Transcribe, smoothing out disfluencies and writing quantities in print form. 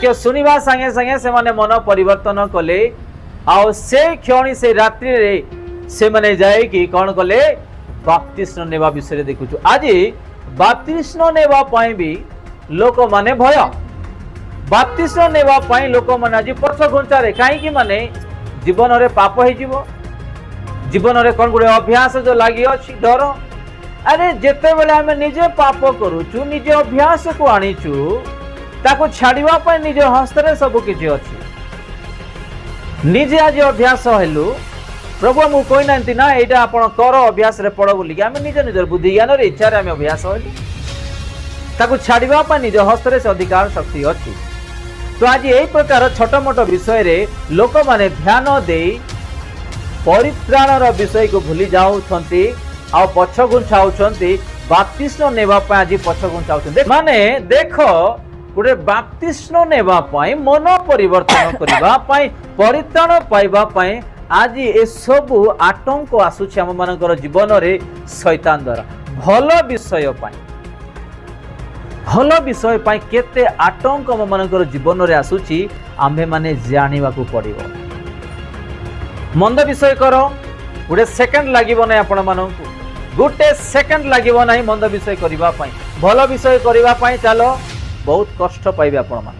वाक्य सुनिबा संगे संगे से माने मन परिवर्तन कले आ से क्षणी से रात्रि रे से माने जाए कि कौन कले बाप्तिस्म नेवा विषय देखु आज बाप्तिस्म नेवा पाई भी लोक माने भय बाप्तिस्म नेवा पाई लोक माने आज पछ घुंचारे कहीं माने जीवन रे पाप हो जीवन रे कौन गुड़े अभ्यास जो लगी अच्छी डर अरे जिते बेले आम निजे पाप करुचु निजे अभ्यास को आनीचु ताको छाड़िबा पय निज हस्त रे सब किछि अछि निजे आज अभ्यास हेलु प्रभु मु कोइ नांती ना एटा आपण कर अभ्यास रे पड़ बोली आम निज निज बुद्धि ज्ञान रे इच्छा रे आम अभ्यास हेलु ताको छाड़िबा पय निज हस्त रे अधिकार शक्ति अछि तो आज एई प्रकार छोट मोट विषय रे लोक माने ध्यान देई परित्राणर विषय को भूली जाउछंती आ पछ घुंचाउछंती बाप्तिस्म नेबा पय आज पछ घुंचाउछंती माने देखो गोटे बाप्तिस्म नेबा पय मन परिवर्तन करबा पय परित्राण पाइबा पय आज ए सब आतंक आसुछि हम मानकर जीवन रे शैतान द्वारा भल विषय पय केते आतंक हम मानकर जीवन रे आसुछि आम्भे माने जानिबा को पड़िबो मंद विषय करो गोटे सेकंड लागिबो नै आपण मानकु गोटे सेकंड लागिबो नै मंद विषय करबा पय भल विषय करबा पय चलो बहुत कष्ट पाइबे आपण मान।